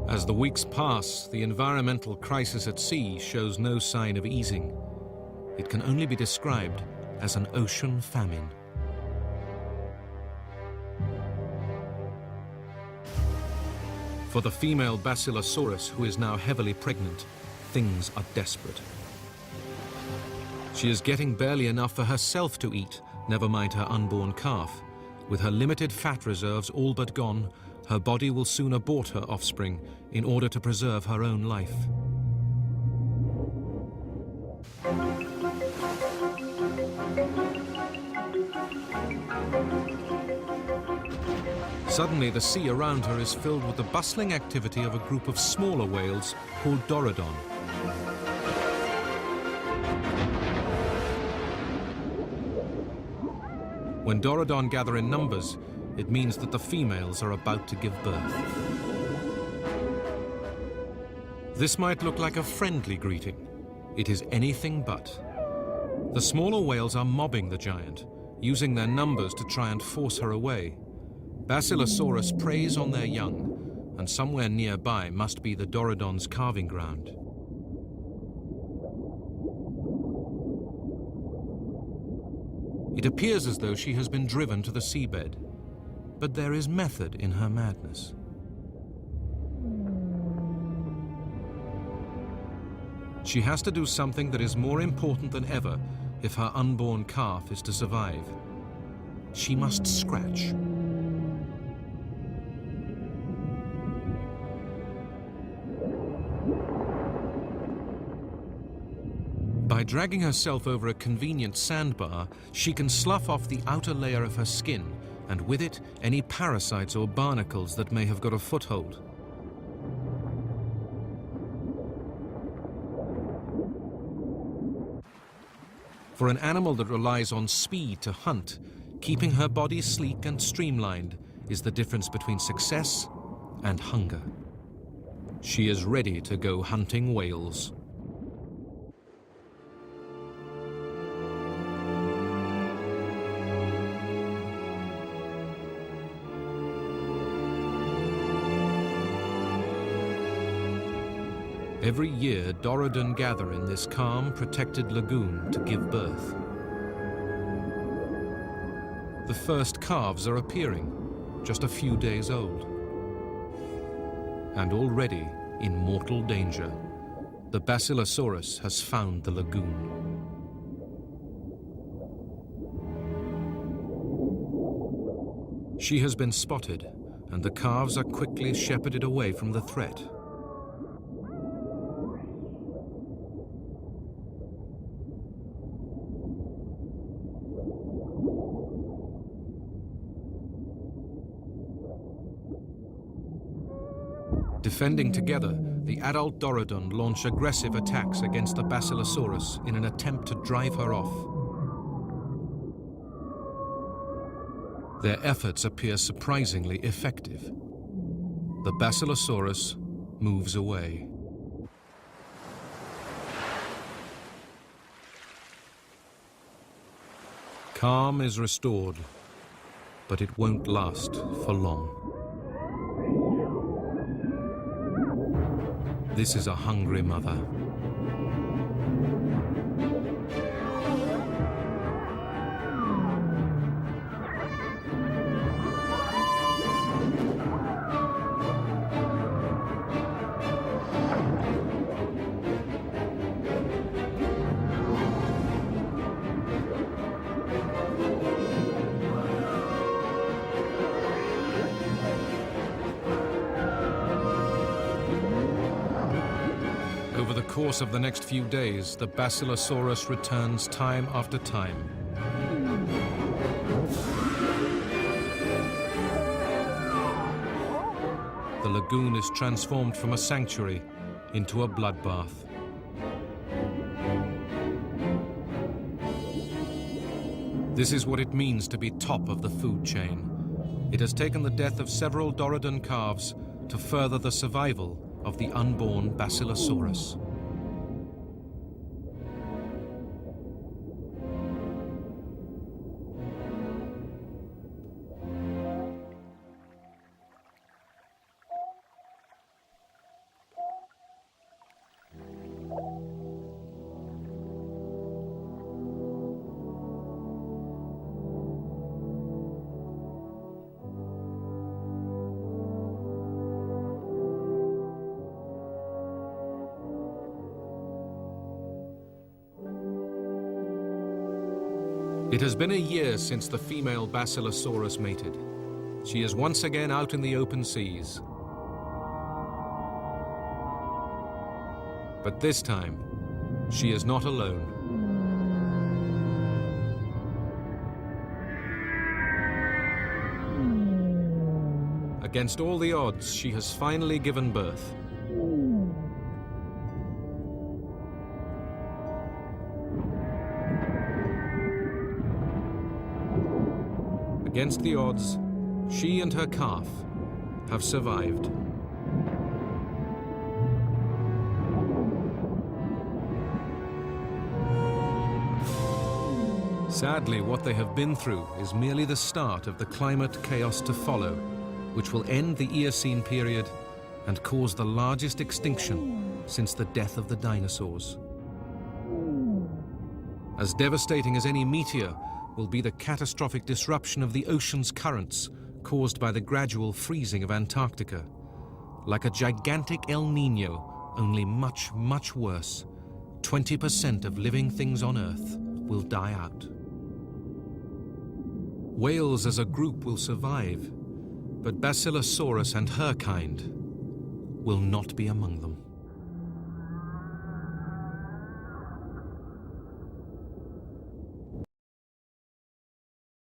As the weeks pass, the environmental crisis at sea shows no sign of easing. It can only be described as an ocean famine. For the female Basilosaurus, who is now heavily pregnant, things are desperate. She is getting barely enough for herself to eat, never mind her unborn calf. With her limited fat reserves all but gone, her body will soon abort her offspring in order to preserve her own life. Suddenly, the sea around her is filled with the bustling activity of a group of smaller whales called Dorodon. When Dorodon gather in numbers, it means that the females are about to give birth. This might look like a friendly greeting. It is anything but. The smaller whales are mobbing the giant, using their numbers to try and force her away. Basilosaurus preys on their young, and somewhere nearby must be the Dorodon's calving ground. It appears as though she has been driven to the seabed, but there is method in her madness. She has to do something that is more important than ever if her unborn calf is to survive. She must scratch. By dragging herself over a convenient sandbar, she can slough off the outer layer of her skin, and with it, any parasites or barnacles that may have got a foothold. For an animal that relies on speed to hunt, keeping her body sleek and streamlined is the difference between success and hunger. She is ready to go hunting whales. Every year, Dorodon gather in this calm, protected lagoon to give birth. The first calves are appearing, just a few days old. And already in mortal danger, the Basilosaurus has found the lagoon. She has been spotted, and the calves are quickly shepherded away from the threat. Defending together, the adult Dorodon launch aggressive attacks against the Basilosaurus in an attempt to drive her off. Their efforts appear surprisingly effective. The Basilosaurus moves away. Calm is restored, but it won't last for long. This is a hungry mother. Over the course of the next few days, the Basilosaurus returns time after time. The lagoon is transformed from a sanctuary into a bloodbath. This is what it means to be top of the food chain. It has taken the death of several Dorodon calves to further the survival of the unborn Basilosaurus. It has been a year since the female Basilosaurus mated. She is once again out in the open seas. But this time, she is not alone. Against all the odds, she has finally given birth. Against the odds, she and her calf have survived. Sadly, what they have been through is merely the start of the climate chaos to follow, which will end the Eocene period and cause the largest extinction since the death of the dinosaurs. As devastating as any meteor will be the catastrophic disruption of the ocean's currents caused by the gradual freezing of Antarctica. Like a gigantic El Niño, only much, much worse. 20% of living things on Earth will die out. Whales as a group will survive, but Basilosaurus and her kind will not be among them.